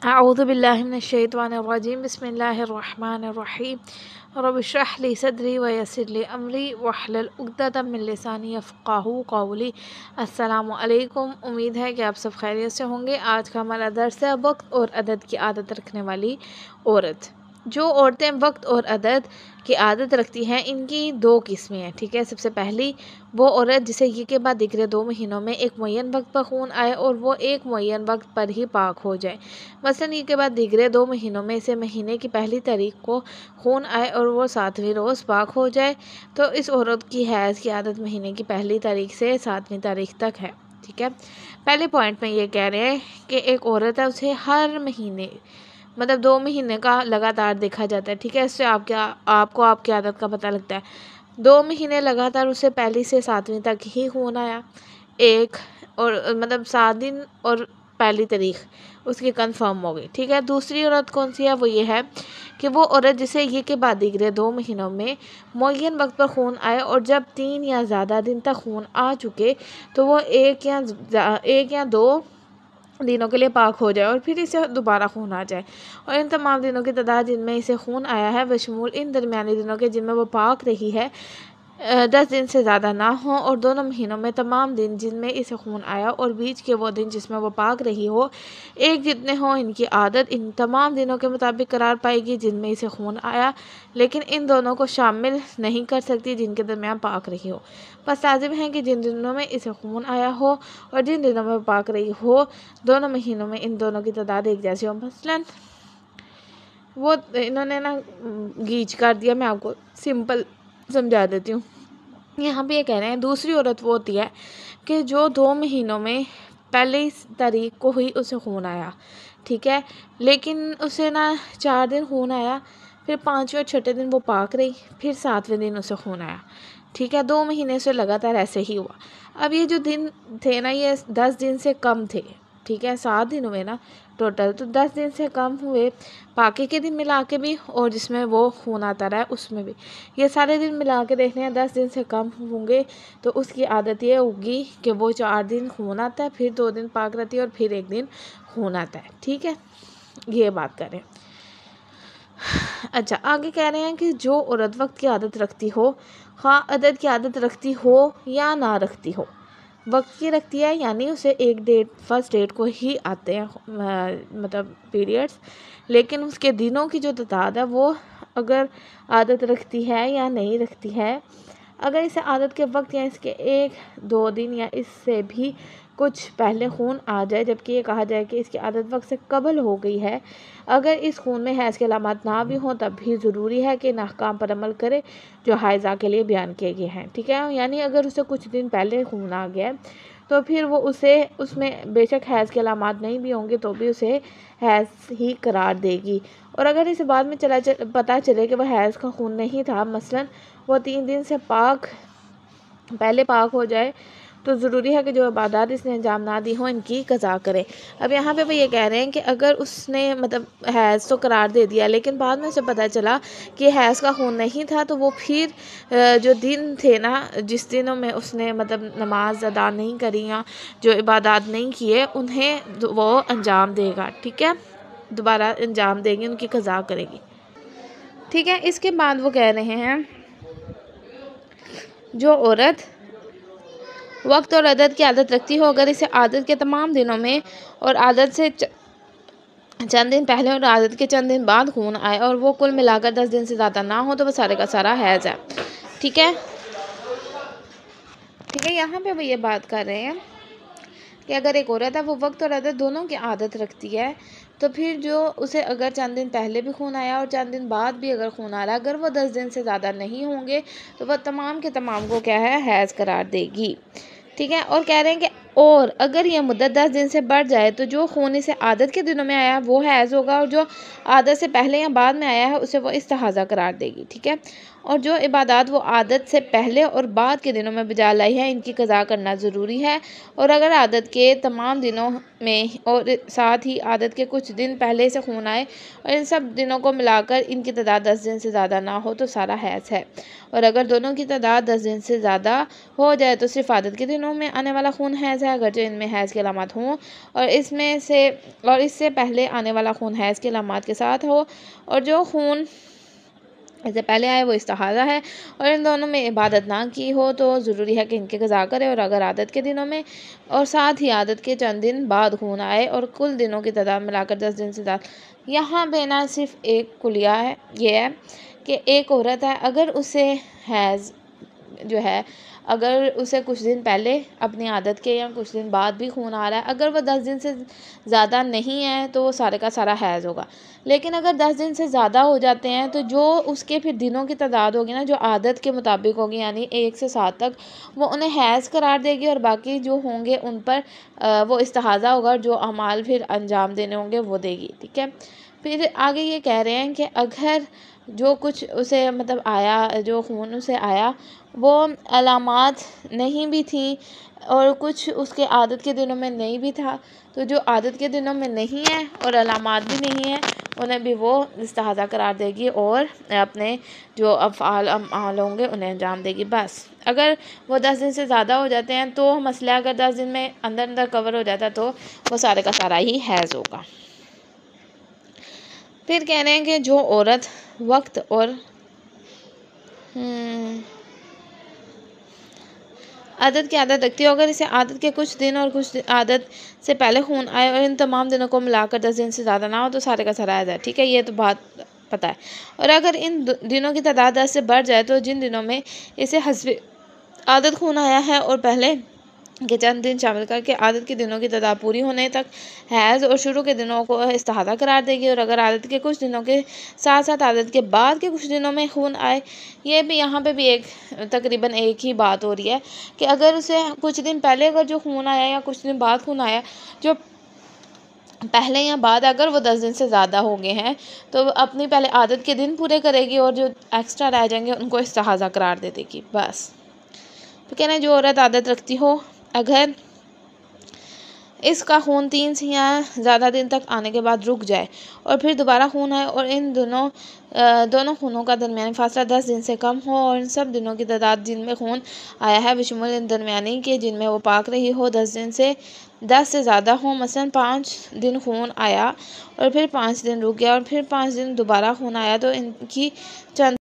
अऊज़ु बिल्लाहि मिनश्शैतानिर्रजीम बिस्मिल्लाहिर्रहमानिर्रहीम रब्बि इश्रह ली सदरी व यस्सिर ली अमरी वहलुल उक़दतम मिन लिसानी यफ़क़हू क़ौली। अस्सलामु अलैकुम। उम्मीद है कि आप सब खैरियत से होंगे। आज का हमारा दर्स है वक्त और अदद की आदत रखने वाली औरत। जो औरतें वक्त और अदद की आदत रखती हैं इनकी दो किस्में हैं, ठीक है। सबसे पहली वो औरत जिसे ये के बाद दिक्र 2 महीनों में एक मुअय्यन वक्त पर खून आए और वो एक मुअय्यन वक्त पर ही पाक हो जाए। मसलन ये के बाद दिक्र 2 महीनों में से महीने की पहली तारीख को खून आए और वो 7वीं रोज़ पाक हो जाए, तो इस औरत की हैज़ की आदत महीने की पहली तारीख से 7वीं तारीख तक है, ठीक है। पहले पॉइंट में ये कह रहे हैं कि एक औरत है उसे हर महीने मतलब 2 महीने का लगातार देखा जाता है, ठीक है। इससे आपको आपकी आदत का पता लगता है। 2 महीने लगातार उसे पहली से 7वीं तक ही खून आया, एक और मतलब 7 दिन और पहली तारीख उसकी कंफर्म हो गई, ठीक है। दूसरी औरत कौन सी है, वो ये है कि वो औरत जिसे ये के बाद दिक्र 2 महीनों में मुअय्यन वक्त पर खून आए और जब 3 या ज़्यादा दिन तक खून आ चुके तो वो एक या 2 दिनों के लिए पाक हो जाए और फिर इसे दोबारा खून आ जाए। और इन तमाम दिनों की तादाद जिनमें इसे खून आया है बशमूल इन दरमियानी दिनों के जिनमें वो पाक रही है 10 दिन से ज़्यादा ना हो, और दोनों महीनों में तमाम दिन जिनमें इसे खून आया और बीच के वो दिन जिसमें वो पाक रही हो एक जितने हों। इनकी आदत इन तमाम दिनों के मुताबिक करार पाएगी जिनमें इसे खून आया, लेकिन इन दोनों को शामिल नहीं कर सकती जिनके दरमियान पाक रही हो। बस लाजिम है कि जिन दिनों में इसे खून आया हो और जिन दिनों में पाक रही हो दोनों महीनों में इन दोनों की तादाद एक जैसी हो। मसलन वो इन्होंने ना गीच कर दिया, मैं आपको सिंपल समझा देती हूँ। यहाँ पे ये कह रहे हैं दूसरी औरत वो होती है कि जो 2 महीनों में पहली तारीख को ही उसे खून आया, ठीक है, लेकिन उसे ना 4 दिन खून आया, फिर 5वें और 6ठे दिन वो पाक रही, फिर 7वें दिन उसे खून आया, ठीक है। 2 महीने से लगातार ऐसे ही हुआ। अब ये जो दिन थे ना ये 10 दिन से कम थे, ठीक है। 7 दिन हुए ना टोटल, तो 10 दिन से कम हुए पाके के दिन मिला के भी और जिसमें वो खून आता रहा है उसमें भी। ये सारे दिन मिला के देखने हैं 10 दिन से कम होंगे तो उसकी आदत ये होगी कि वो 4 दिन खून आता है, फिर 2 दिन पाक रहती है और फिर 1 दिन खून आता है, ठीक है। ये बात करें। अच्छा, आगे कह रहे हैं कि जो औरत वक्त की आदत रखती हो, हाँ अदद की आदत रखती हो या ना रखती हो, वक्त की रखती है यानी उसे फर्स्ट डेट को ही आते हैं मतलब पीरियड्स, लेकिन उसके दिनों की जो तादाद है वो अगर आदत रखती है या नहीं रखती है, अगर इसे आदत के वक्त या इसके 1-2 दिन या इससे भी कुछ पहले खून आ जाए जबकि ये कहा जाए कि इसकी आदत वक्त से कबल हो गई है, अगर इस खून में हैज़ के अलामात ना भी हों तब भी ज़रूरी है कि इन अहकाम पर अमल करे जो हाइज़ा के लिए बयान किए गए हैं, ठीक है। यानी अगर उसे कुछ दिन पहले खून आ गया तो फिर वो उसे उसमें बेशक हैज़ के अलामात नहीं भी होंगे तो भी उसे हैज़ ही करार देगी। और अगर इसे बाद में पता चले कि वह हैज़ का खून नहीं था, मसलन वो 3 दिन से पहले पाक हो जाए, तो ज़रूरी है कि जो इबादत इसने अंजाम ना दी हो इनकी कज़ा करे। अब यहाँ पे वो ये कह रहे हैं कि अगर उसने मतलब हैज़ तो करार दे दिया लेकिन बाद में उसे पता चला कि हैज़ का खून नहीं था, तो वो फिर जो दिन थे ना जिस दिनों में उसने मतलब नमाज अदा नहीं करी या जो इबादत नहीं किए उन्हें वो अंजाम देगा, ठीक है, दोबारा अंजाम देगी, उनकी कज़ा करेगी, ठीक है। इसके बाद वो कह रहे हैं जो औरत वक्त और अदद की आदत रखती हो, अगर इसे आदत के तमाम दिनों में और आदत से चंद दिन पहले और आदत के चंद दिन बाद खून आए और वो कुल मिलाकर 10 दिन से ज़्यादा ना हो तो वह सारे का सारा हैज़ है, ठीक है। यहाँ पे वो ये बात कर रहे हैं कि अगर एक औरत है वो वक्त और अदद दोनों की आदत रखती है तो फिर जो उसे अगर चंद दिन पहले भी खून आया और चंद दिन बाद भी अगर खून आ रहा है, अगर वो 10 दिन से ज़्यादा नहीं होंगे तो वह तमाम के तमाम को क्या है हैज़ करार देगी, ठीक है। और कह रहे हैं कि और अगर ये मुद्दत 10 दिन से बढ़ जाए तो जो खून इसे आदत के दिनों में आया है वो हैज़ होगा और जो आदत से पहले या बाद में आया है उसे वो इस्तिहाज़ा करार देगी, ठीक है। और जो इबादत वो आदत से पहले और बाद के दिनों में बजा लाई है इनकी क़ज़ा करना ज़रूरी है। और अगर आदत के तमाम दिनों में और साथ ही आदत के कुछ दिन पहले से खून आए और इन सब दिनों को मिलाकर इनकी तादाद 10 दिन से ज़्यादा ना हो तो सारा हैज़ है। और अगर दोनों की तादाद 10 दिन से ज़्यादा हो जाए तो सिर्फ आदत के दिनों में आने वाला खून हैज़ है, अगर जो इनमें हैज़ की अलामत हों और इससे पहले आने वाला खून हैज़ की अलामत के साथ हो और जो खून इससे पहले आए वो इस्तिहाज़ा है और इन दोनों में इबादत ना की हो तो ज़रूरी है कि इनके क़ज़ा करे। और अगर आदत के दिनों में और साथ ही आदत के चंद दिन बाद खून आए और कुल दिनों की तादाद मिलाकर 10 दिन से ज़्यादा, यहाँ पे ना सिर्फ एक कुलिया है, ये है कि एक औरत है, अगर उसे हैज़ जो है अगर उसे कुछ दिन पहले अपनी आदत के या कुछ दिन बाद भी खून आ रहा है, अगर वो 10 दिन से ज़्यादा नहीं है तो वो सारे का सारा हैज़ होगा। लेकिन अगर 10 दिन से ज़्यादा हो जाते हैं तो जो उसके फिर दिनों की तादाद होगी ना, जो आदत के मुताबिक होगी, यानी 1 से 7 तक, वो उन्हें हैज़ करार देगी और बाकी जो होंगे उन पर वो इस्तिहाज़ा होगा, जो अमाल फिर अंजाम देने होंगे वो देगी। ठीक है, फिर आगे ये कह रहे हैं कि अगर जो कुछ उसे मतलब आया, जो खून उसे आया वो अलामात नहीं भी थी और कुछ उसके आदत के दिनों में नहीं भी था, तो जो आदत के दिनों में नहीं है और अलामात भी नहीं है उन्हें भी वो इस्तिहाज़ा करार देगी और अपने जो अफ़आल होंगे उन्हें अंजाम देगी। बस अगर वो 10 दिन से ज़्यादा हो जाते हैं तो मसला, अगर 10 दिन में अंदर कवर हो जाता तो वो सारे का सारा ही हैज़ होगा। फिर कह रहे हैं कि जो औरत वक्त और आदत की आदत रखती हो, अगर इसे आदत के कुछ दिन और कुछ आदत से पहले खून आए और इन तमाम दिनों को मिलाकर 10 दिन से ज़्यादा ना हो तो सारे का सारा हैज़ है। ठीक है, ये तो बात पता है। और अगर इन दिनों की तादाद 10 से बढ़ जाए तो जिन दिनों में इसे हस्बे आदत खून आया है और पहले के चंद दिन शामिल करके आदत के दिनों की तादाद पूरी होने तक हैज़ और शुरू के दिनों को इस्तिहाज़ा करार देगी। और अगर आदत के कुछ दिनों के साथ साथ आदत के बाद के कुछ दिनों में खून आए, ये भी यहाँ पे भी एक तकरीबन एक ही बात हो रही है कि अगर उसे कुछ दिन पहले अगर जो खून आया या कुछ दिन बाद खून आया, जो पहले या बाद अगर वो 10 दिन से ज़्यादा हो गए हैं तो अपनी पहले आदत के दिन पूरे करेगी और जो एक्स्ट्रा रह जाएंगे उनको इस्तिहाज़ा करार दे देगी। बस तो कहना है जो औरत आदत रखती हो, अगर इसका खून 3 से या ज़्यादा दिन तक आने के बाद रुक जाए और फिर दोबारा खून आए और इन दोनों खूनों का दरमियानी फासला 10 दिन से कम हो और इन सब दिनों की तादाद जिनमें खून आया है बशमूल इन दरमियानी के जिनमें वो पाक रही हो 10 से ज़्यादा हो, मसलन 5 दिन खून आया और फिर 5 दिन रुक गया और फिर 5 दिन दोबारा खून आया, तो इनकी चंद